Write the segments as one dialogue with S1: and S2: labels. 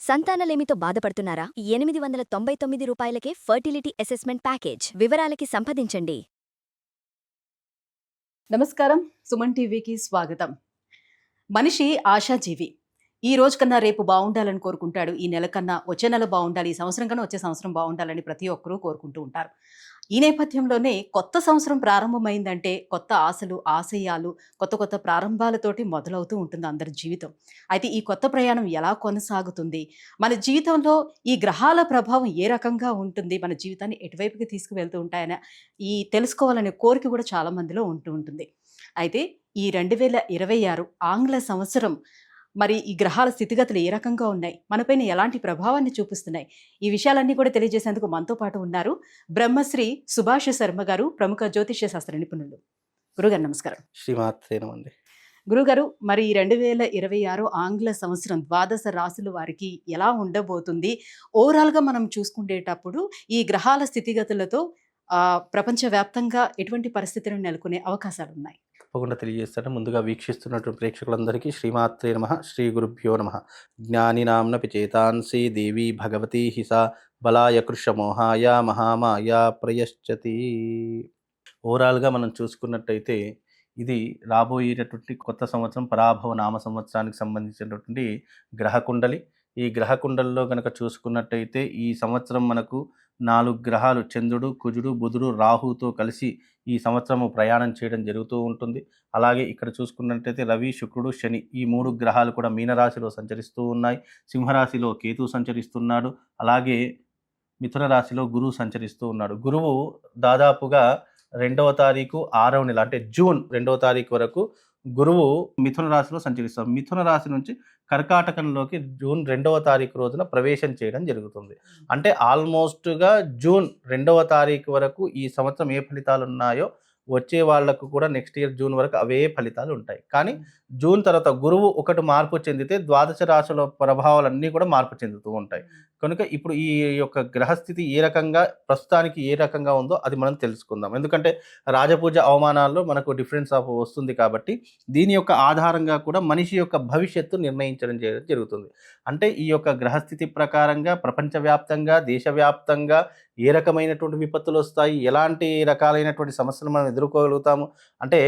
S1: సంతానలేమితో బాధపడుతున్నారా? 899 రూపాయలకే fertility assessment package. వివరాలకి సంప్రదించండి.
S2: నమస్కారం, సుమన్ టీవీకి స్వాగతం. మనిషి ఆశాజీవి. ఈ రోజు కన్నా రేపు బాగుండాలని కోరుకుంటాడు. ఈ నెల కన్నా వచ్చే నెల బాగుండాలి, ఈ సంవత్సరం కన్నా వచ్చే సంవత్సరం బాగుండాలని ప్రతి ఒక్కరూ కోరుకుంటూ ఉంటారు. ఈ నేపథ్యంలోనే కొత్త సంవత్సరం ప్రారంభమైందంటే కొత్త ఆశలు, ఆశయాలు, కొత్త కొత్త ప్రారంభాలతోటి మొదలవుతూ ఉంటుంది అందరి జీవితం. అయితే ఈ కొత్త ప్రయాణం ఎలా కొనసాగుతుంది, మన జీవితంలో ఈ గ్రహాల ప్రభావం ఏ రకంగా ఉంటుంది, మన జీవితాన్ని ఎటువైపుకి తీసుకువెళ్తూ ఉంటాయని తెలుసుకోవాలనే కోరిక కూడా చాలా మందిలో ఉంటూ ఉంటుంది. అయితే ఈ 2026 ఆంగ్ల సంవత్సరం మరి ఈ గ్రహాల స్థితిగతులు ఏ రకంగా ఉన్నాయి, మనపైన ఎలాంటి ప్రభావాన్ని చూపిస్తున్నాయి, ఈ విషయాలన్నీ కూడా తెలియజేసేందుకు మనతో పాటు ఉన్నారు బ్రహ్మశ్రీ సుభాష్ శర్మ గారు, ప్రముఖ జ్యోతిష్య శాస్త్ర నిపుణులు. గురుగారు నమస్కారం.
S3: శ్రీమాత్రేనమండి.
S2: గురుగారు, మరి 2026 ఆంగ్ల సంవత్సరం ద్వాదశ రాశుల వారికి ఎలా ఉండబోతుంది? ఓవరాల్గా మనం చూసుకునేటప్పుడు ఈ గ్రహాల స్థితిగతులతో ప్రపంచవ్యాప్తంగా ఎటువంటి పరిస్థితులను నెలకొనే అవకాశాలు ఉన్నాయి?
S3: తప్పకుండా తెలియజేస్తాను. ముందుగా వీక్షిస్తున్నటువంటి ప్రేక్షకులందరికీ శ్రీమాత్రే నమః, శ్రీ గురుభ్యో నమః. జ్ఞానినాంనపి చేతాంసి దేవి భగవతి హిసా బలాయ కృషమోహాయ మహామాయ ప్రయశ్చతి. ఓవరాల్గా మనం చూసుకున్నట్టయితే ఇది రాబోయేటటువంటి కొత్త సంవత్సరం పరాభవ నామ సంవత్సరానికి సంబంధించినటువంటి గ్రహకుండలి. ఈ గ్రహకుండలిలో కనుక చూసుకున్నట్టయితే ఈ సంవత్సరం మనకు 4 గ్రహాలు చంద్రుడు, కుజుడు, బుధుడు, రాహుతో కలిసి ఈ సంవత్సరము ప్రయాణం చేయడం జరుగుతూ ఉంటుంది. అలాగే ఇక్కడ చూసుకున్నట్టయితే రవి, శుక్రుడు, శని ఈ 3 గ్రహాలు కూడా మీనరాశిలో సంచరిస్తూ ఉన్నాయి. సింహరాశిలో కేతు సంచరిస్తున్నాడు. అలాగే మిథున రాశిలో గురువు సంచరిస్తూ ఉన్నాడు. గురువు దాదాపుగా 2వ తారీఖు 6వ నెల అంటే జూన్ 2వ తారీఖు వరకు గురువు మిథున రాశిలో సంచరిస్తారు. మిథున రాశి నుంచి కర్కాటకంలోకి జూన్ 2వ తారీఖు రోజున ప్రవేశం చేయడం జరుగుతుంది. అంటే ఆల్మోస్ట్గా జూన్ 2వ తారీఖు వరకు ఈ సంవత్సరం ఏ ఫలితాలు ఉన్నాయో వచ్చే వాళ్లకు కూడా నెక్స్ట్ ఇయర్ జూన్ వరకు అవే ఫలితాలు ఉంటాయి. కానీ జూన్ తర్వాత గురువు ఒకటి మార్పు చెందితే ద్వాదశ రాశుల ప్రభావాలన్నీ కూడా మార్పు చెందుతూ ఉంటాయి. కనుక ఇప్పుడు ఈ యొక్క గ్రహస్థితి ఏ రకంగా ప్రస్తుతానికి ఏ రకంగా ఉందో అది మనం తెలుసుకుందాం. ఎందుకంటే రాజపూజ అవమానాల్లో మనకు డిఫరెన్స్ ఆఫ్ వస్తుంది కాబట్టి దీని యొక్క ఆధారంగా కూడా మనిషి యొక్క భవిష్యత్తు నిర్ణయించడం జరుగుతుంది. అంటే ఈ యొక్క గ్రహస్థితి ప్రకారంగా ప్రపంచవ్యాప్తంగా, దేశవ్యాప్తంగా ఏ రకమైనటువంటి విపత్తులు వస్తాయి, ఎలాంటి రకాలైనటువంటి సమస్యలు మనం ఎదుర్కోగలుగుతాము. అంటే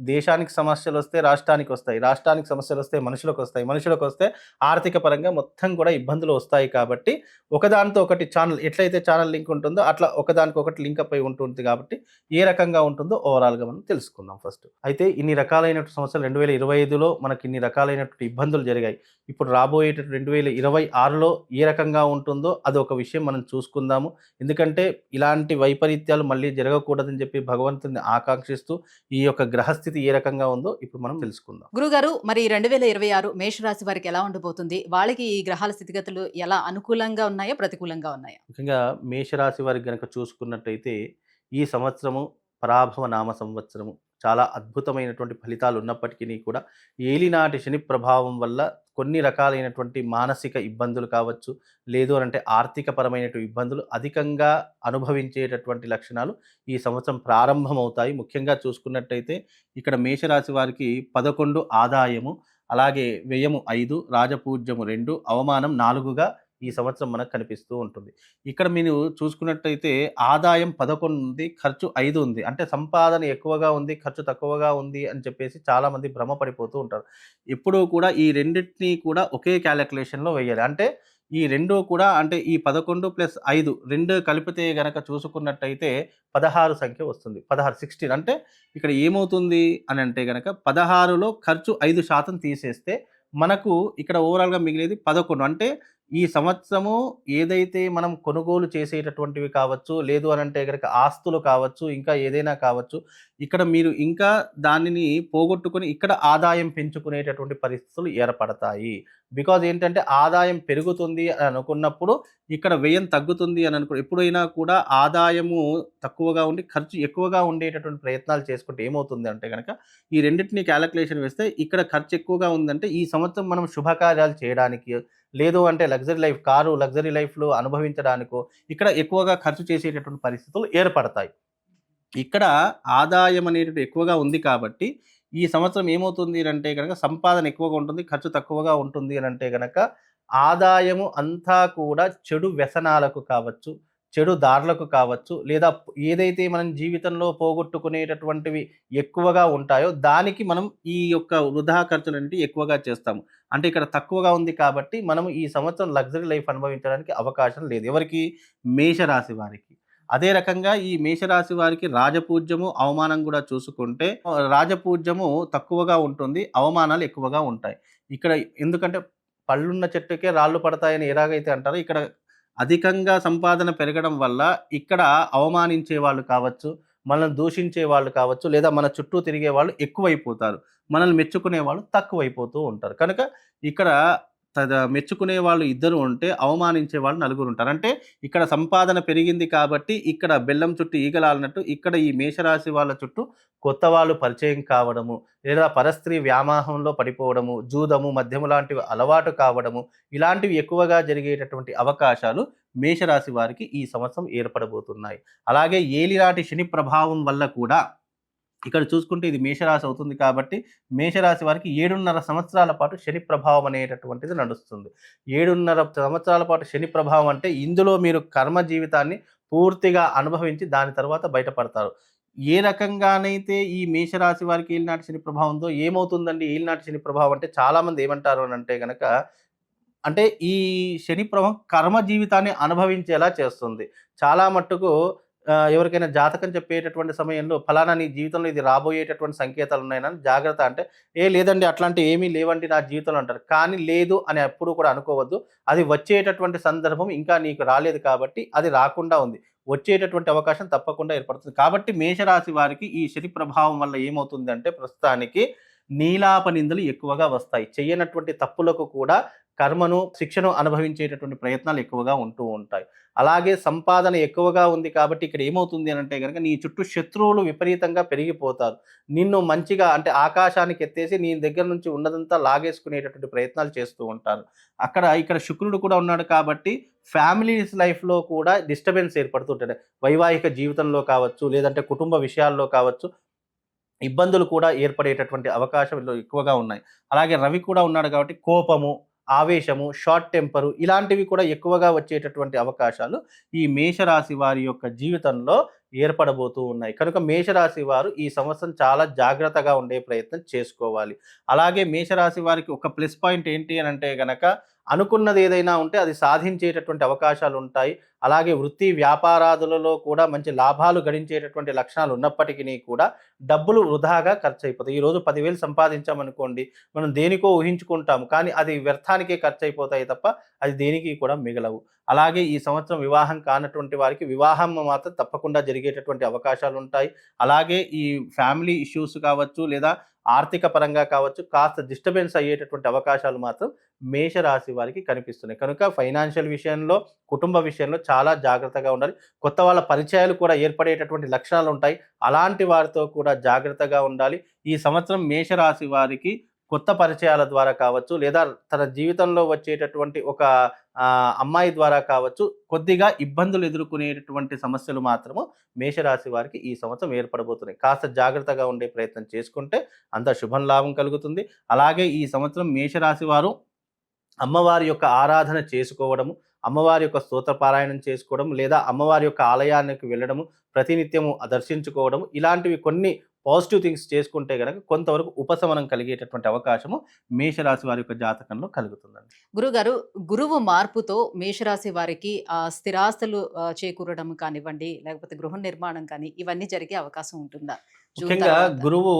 S3: దేశానికి సమస్యలు వస్తే రాష్ట్రానికి వస్తాయి, రాష్ట్రానికి సమస్యలు వస్తే మనుషులకు వస్తాయి, మనుషులకు వస్తే ఆర్థిక పరంగా మొత్తం కూడా ఇబ్బందులు వస్తాయి. కాబట్టి ఒకదానితో ఒకటి ఛానల్ ఎట్లయితే ఛానల్ లింక్ ఉంటుందో అట్లా ఒకదానికి ఒకటి లింక్ అప్ అయి ఉంటుంది. కాబట్టి ఏ రకంగా ఉంటుందో ఓవరాల్గా మనం తెలుసుకుందాం ఫస్ట్. అయితే ఇన్ని రకాలైనటువంటి సమస్యలు 2025లో మనకి ఇన్ని రకాలైనటువంటి ఇబ్బందులు జరిగాయి. ఇప్పుడు రాబోయేటటువంటి 2026లో ఏ రకంగా ఉంటుందో అది ఒక విషయం మనం చూసుకుందాము. ఎందుకంటే ఇలాంటి వైపరీత్యాలు మళ్ళీ జరగకూడదని చెప్పి భగవంతుని ఆకాంక్షిస్తూ ఈ యొక్క గ్రహస్థితి ఏ రకంగా ఉందో ఇప్పుడు మనం తెలుసుకుందాం.
S2: గురుగారు, మరి 2026 మేషరాశి వారికి ఎలా ఉండబోతుంది? వాళ్ళకి ఈ గ్రహాల స్థితిగతులు ఎలా అనుకూలంగా ఉన్నాయా, ప్రతికూలంగా ఉన్నాయా?
S3: ముఖ్యంగా మేషరాశి వారికి గనక చూసుకున్నట్టయితే ఈ సంవత్సరము పరాభవ నామ సంవత్సరము చాలా అద్భుతమైనటువంటి ఫలితాలు ఉన్నప్పటికీ కూడా ఏలినాటి శని ప్రభావం వల్ల కొన్ని రకాలైనటువంటి మానసిక ఇబ్బందులు కావచ్చు, లేదు అంటే ఆర్థిక పరమైనటువంటి ఇబ్బందులు అధికంగా అనుభవించేటటువంటి లక్షణాలు ఈ సంవత్సరం ప్రారంభమవుతాయి. ముఖ్యంగా చూసుకున్నట్టయితే ఇక్కడ మేషరాశి వారికి 11 ఆదాయము, అలాగే వ్యయము 5, రాజపూజ్యము 2, అవమానం 4గా ఈ సంవత్సరం మనకు కనిపిస్తూ ఉంటుంది. ఇక్కడ మీరు చూసుకున్నట్టయితే ఆదాయం 11 ఉంది, ఖర్చు 5 ఉంది. అంటే సంపాదన ఎక్కువగా ఉంది, ఖర్చు తక్కువగా ఉంది అని చెప్పేసి చాలామంది భ్రమపడిపోతూ ఉంటారు. ఎప్పుడూ కూడా ఈ రెండింటినీ కూడా ఒకే క్యాలిక్యులేషన్లో వేయాలి. అంటే ఈ రెండు కూడా అంటే ఈ 11 + 5 2 కలిపితే గనక చూసుకున్నట్టయితే 16 సంఖ్య వస్తుంది. 16 అంటే ఇక్కడ ఏమవుతుంది అని అంటే గనక 16లో ఖర్చు 5% తీసేస్తే మనకు ఇక్కడ ఓవరాల్గా మిగిలేది 11. అంటే ఈ సంవత్సరము ఏదైతే మనం కొనుగోలు చేసేటటువంటివి కావచ్చు, లేదు అని అంటే కనుక ఆస్తులు కావచ్చు, ఇంకా ఏదైనా కావచ్చు, ఇక్కడ మీరు ఇంకా దానిని పోగొట్టుకొని ఇక్కడ ఆదాయం పెంచుకునేటటువంటి పరిస్థితులు ఏర్పడతాయి. బికాజ్ ఏంటంటే ఆదాయం పెరుగుతుంది అని అనుకున్నప్పుడు ఇక్కడ వ్యయం తగ్గుతుంది అని ఎప్పుడైనా కూడా ఆదాయము తక్కువగా ఉండి ఖర్చు ఎక్కువగా ఉండేటటువంటి ప్రయత్నాలు చేసుకుంటే ఏమవుతుంది అంటే కనుక ఈ రెండింటిని క్యాలిక్యులేషన్ వేస్తే ఇక్కడ ఖర్చు ఎక్కువగా ఉందంటే ఈ సంవత్సరం మనం శుభకార్యాలు చేయడానికి, లేదు అంటే లగ్జరీ లైఫ్లో అనుభవించడానికో ఇక్కడ ఎక్కువగా ఖర్చు చేసేటటువంటి పరిస్థితులు ఏర్పడతాయి. ఇక్కడ ఆదాయం అనేది ఎక్కువగా ఉంది కాబట్టి ఈ సంవత్సరం ఏమవుతుంది అంటే కనుక సంపాదన ఎక్కువగా ఉంటుంది, ఖర్చు తక్కువగా ఉంటుంది అని అంటే కనుక ఆదాయము అంతా కూడా చెడు వ్యసనాలకు కావచ్చు, చెడు దారులకు కావచ్చు, లేదా ఏదైతే మనం జీవితంలో పోగొట్టుకునేటటువంటివి ఎక్కువగా ఉంటాయో దానికి మనం ఈ యొక్క వృధా ఖర్చులనేవి ఎక్కువగా చేస్తాము. అంటే ఇక్కడ తక్కువగా ఉంది కాబట్టి మనం ఈ సంవత్సరం లగ్జరీ లైఫ్ అనుభవించడానికి అవకాశం లేదు. ఎవరికి? మేషరాశి వారికి. అదే రకంగా ఈ మేషరాశి వారికి రాజపూజ్యము, అవమానం కూడా చూసుకుంటే రాజపూజ్యము తక్కువగా ఉంటుంది, అవమానాలు ఎక్కువగా ఉంటాయి. ఇక్కడ ఎందుకంటే పళ్ళున్న చెట్టుకే రాళ్ళు పడతాయని ఎలాగైతే అంటారో ఇక్కడ అధికంగా సంపాదన పెరగడం వల్ల ఇక్కడ అవమానించే వాళ్ళు కావచ్చు, మనల్ని దూషించే వాళ్ళు కావచ్చు, లేదా మన చుట్టూ తిరిగే వాళ్ళు ఎక్కువైపోతారు. మనల్ని మెచ్చుకునే వాళ్ళు తక్కువైపోతూ ఉంటారు. కనుక ఇక్కడ మెచ్చుకునే వాళ్ళు ఇద్దరు ఉంటే అవమానించే వాళ్ళు నలుగురు ఉంటారు. అంటే ఇక్కడ సంపాదన పెరిగింది కాబట్టి ఇక్కడ బెల్లం చుట్టూ ఈగలాలినట్టు ఇక్కడ ఈ మేషరాశి వాళ్ళ చుట్టూ కొత్త వాళ్ళు పరిచయం కావడము, లేదా పరస్త్రీ వ్యామోహంలో పడిపోవడము, జూదము, మద్యము లాంటివి అలవాటు కావడము, ఇలాంటివి ఎక్కువగా జరిగేటటువంటి అవకాశాలు మేషరాశి వారికి ఈ సంవత్సరం ఏర్పడబోతున్నాయి. అలాగే ఏలినాటి శని ప్రభావం వల్ల కూడా ఇక్కడ చూసుకుంటే ఇది మేషరాశి అవుతుంది కాబట్టి మేషరాశి వారికి 7.5 సంవత్సరాల పాటు శని ప్రభావం అనేటటువంటిది నడుస్తుంది. 7.5 సంవత్సరాల పాటు శని ప్రభావం అంటే ఇందులో మీరు కర్మ జీవితాన్ని పూర్తిగా అనుభవించి దాని తర్వాత బయటపడతారు. ఏ రకంగానైతే ఈ మేషరాశి వారికి ఏలినాటి శని ప్రభావంతో ఏమవుతుందండి? ఏలినాటి శని ప్రభావం అంటే చాలామంది ఏమంటారు అని అంటే గనక, అంటే ఈ శని ప్రభావం కర్మ జీవితాన్ని అనుభవించేలా చేస్తుంది. చాలా మట్టుకు ఎవరికైనా జాతకం చెప్పేటటువంటి సమయంలో ఫలానా నీ జీవితంలో ఇది రాబోయేటటువంటి సంకేతాలు ఉన్నాయని జాగ్రత్త అంటే, లేదండి అట్లాంటి ఏమీ లేవండి నా జీవితంలో అంటారు. కానీ లేదు అని ఎప్పుడు కూడా అనుకోవద్దు. అది వచ్చేటటువంటి సందర్భం ఇంకా నీకు రాలేదు కాబట్టి అది రాకుండా ఉంది. వచ్చేటటువంటి అవకాశం తప్పకుండా ఏర్పడుతుంది. కాబట్టి మేషరాశి వారికి ఈ శని ప్రభావం వల్ల ఏమవుతుందంటే ప్రస్తుతానికి నీలాప నిందలు ఎక్కువగా వస్తాయి. చెయ్యనటువంటి తప్పులకు కూడా కర్మను, శిక్షను అనుభవించేటటువంటి ప్రయత్నాలు ఎక్కువగా ఉంటూ ఉంటాయి. అలాగే సంపాదన ఎక్కువగా ఉంది కాబట్టి ఇక్కడ ఏమవుతుంది అని అంటే కనుక నీ చుట్టూ శత్రువులు విపరీతంగా పెరిగిపోతారు. నిన్ను మంచిగా అంటే ఆకాశానికి ఎత్తేసి నీ దగ్గర నుంచి ఉన్నదంతా లాగేసుకునేటటువంటి ప్రయత్నాలు చేస్తూ ఉంటారు. ఇక్కడ శుక్రుడు కూడా ఉన్నాడు కాబట్టి ఫ్యామిలీస్ లైఫ్లో కూడా డిస్టర్బెన్స్ ఏర్పడుతుంటాయి. వైవాహిక జీవితంలో కావచ్చు, లేదంటే కుటుంబ విషయాల్లో కావచ్చు, ఇబ్బందులు కూడా ఏర్పడేటటువంటి అవకాశాలు ఎక్కువగా ఉన్నాయి. అలాగే రవి కూడా ఉన్నాడు కాబట్టి కోపము, ఆవేశము, షార్ట్ టెంపరు ఇలాంటివి కూడా ఎక్కువగా వచ్చేటటువంటి అవకాశాలు ఈ మేషరాశి వారి యొక్క జీవితంలో ఏర్పడబోతూ ఉన్నాయి. కనుక మేషరాశి వారు ఈ సంవత్సరం చాలా జాగ్రత్తగా ఉండే ప్రయత్నం చేసుకోవాలి. అలాగే మేషరాశి వారికి ఒక ప్లస్ పాయింట్ ఏంటి అని అంటే గనక, అనుకున్నది ఏదైనా ఉంటే అది సాధించేటటువంటి అవకాశాలు ఉంటాయి. అలాగే వృత్తి వ్యాపారాదులలో కూడా మంచి లాభాలు గడించేటటువంటి లక్షణాలు ఉన్నప్పటికీ కూడా డబ్బులు వృధాగా ఖర్చు అయిపోతాయి. ఈరోజు 10,000 సంపాదించామనుకోండి, మనం దేనికో ఊహించుకుంటాము, కానీ అది వ్యర్థానికే ఖర్చు అయిపోతాయి తప్ప అది దేనికి కూడా మిగలవు. అలాగే ఈ సంవత్సరం వివాహం కానటువంటి వారికి వివాహం మాత్రం తప్పకుండా జరిగేటటువంటి అవకాశాలు ఉంటాయి. అలాగే ఈ ఫ్యామిలీ ఇష్యూస్ కావచ్చు, లేదా ఆర్థిక పరంగా కావచ్చు, కాస్త డిస్టర్బెన్స్ అయ్యేటటువంటి అవకాశాలు మాత్రం మేషరాశి వారికి కనిపిస్తున్నాయి. కనుక ఫైనాన్షియల్ విషయంలో, కుటుంబ విషయంలో చాలా జాగ్రత్తగా ఉండాలి. కొత్త వాళ్ళ పరిచయాలు కూడా ఏర్పడేటటువంటి లక్షణాలు ఉంటాయి. అలాంటి వారితో కూడా జాగ్రత్తగా ఉండాలి. ఈ సంవత్సరం మేషరాశి వారికి కొత్త పరిచయాల ద్వారా కావచ్చు, లేదా తన జీవితంలో వచ్చేటటువంటి ఒక అమ్మాయి ద్వారా కావచ్చు, కొద్దిగా ఇబ్బందులు ఎదుర్కొనేటటువంటి సమస్యలు మాత్రము మేషరాశి వారికి ఈ సంవత్సరం ఏర్పడబోతున్నాయి. కాస్త జాగ్రత్తగా ఉండే ప్రయత్నం చేసుకుంటే అంత శుభం లాభం కలుగుతుంది. అలాగే ఈ సంవత్సరం మేషరాశి వారు అమ్మవారి యొక్క ఆరాధన చేసుకోవడము, అమ్మవారి యొక్క స్తోత్ర పారాయణం చేసుకోవడం, లేదా అమ్మవారి యొక్క ఆలయానికి వెళ్ళడము, ప్రతినిత్యము దర్శించుకోవడము, ఇలాంటివి కొన్ని పాజిటివ్ థింగ్స్ చేసుకుంటే కనుక కొంతవరకు ఉపశమనం కలిగేటటువంటి అవకాశము మేషరాశి వారి యొక్క జాతకంలో కలుగుతుందండి.
S2: గురుగారు, గురువు మార్పుతో మేషరాశి వారికి స్థిరాస్తులు చేకూరడం కానివ్వండి, లేకపోతే గృహ నిర్మాణం కానీ ఇవన్నీ జరిగే అవకాశం ఉంటుందా?
S3: ముఖ్యంగా గురువు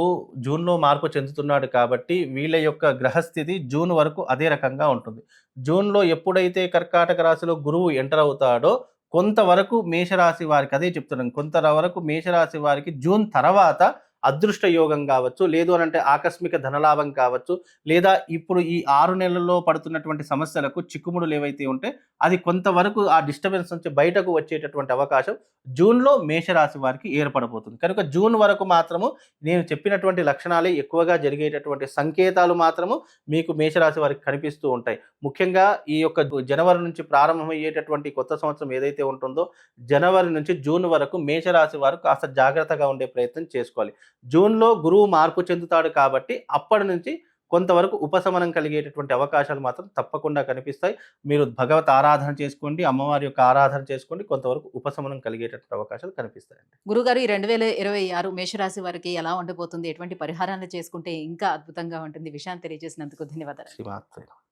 S3: జూన్లో మార్పు చెందుతున్నాడు కాబట్టి వీళ్ళ యొక్క గ్రహస్థితి జూన్ వరకు అదే రకంగా ఉంటుంది. జూన్లో ఎప్పుడైతే కర్కాటక రాశిలో గురువు ఎంటర్ అవుతాడో కొంతవరకు మేషరాశి వారికి, అదే చెప్తున్నాను, కొంతవరకు మేషరాశి వారికి జూన్ తర్వాత అదృష్ట యోగం కావచ్చు, లేదు అని అంటే ఆకస్మిక ధనలాభం కావచ్చు, లేదా ఇప్పుడు ఈ 6 నెలల్లో పడుతున్నటువంటి సమస్యలకు చిక్కుముడులు ఏవైతే ఉంటే అది కొంతవరకు ఆ డిస్టర్బెన్స్ నుంచి బయటకు వచ్చేటటువంటి అవకాశం జూన్లో మేషరాశి వారికి ఏర్పడబోతుంది. కనుక జూన్ వరకు మాత్రము నేను చెప్పినటువంటి లక్షణాలే ఎక్కువగా జరిగేటటువంటి సంకేతాలు మాత్రము మీకు మేషరాశి వారికి కనిపిస్తూ ఉంటాయి. ముఖ్యంగా ఈ యొక్క జనవరి నుంచి ప్రారంభమయ్యేటటువంటి కొత్త సంవత్సరం ఏదైతే ఉంటుందో జనవరి నుంచి జూన్ వరకు మేషరాశి వారు కాస్త జాగ్రత్తగా ఉండే ప్రయత్నం చేసుకోవాలి. జూన్లో గురువు మార్పు చెందుతాడు కాబట్టి అప్పటి నుంచి కొంతవరకు ఉపశమనం కలిగేటటువంటి అవకాశాలు మాత్రం తప్పకుండా కనిపిస్తాయి. మీరు భగవత్ ఆరాధన చేసుకోండి, అమ్మవారి యొక్క ఆరాధన చేసుకోండి, కొంతవరకు ఉపశమనం కలిగేటటువంటి అవకాశాలు కనిపిస్తాయండి.
S2: గురుగారు, ఈ 2026 మేషరాశి వారికి ఎలా ఉండబోతుంది? ఎటువంటి పరిహారాలు చేసుకుంటే ఇంకా అద్భుతంగా ఉంటుంది? విషయాన్ని తెలియజేసినందుకు ధన్యవాదాలు.
S3: శ్రీమాత్రే నమః.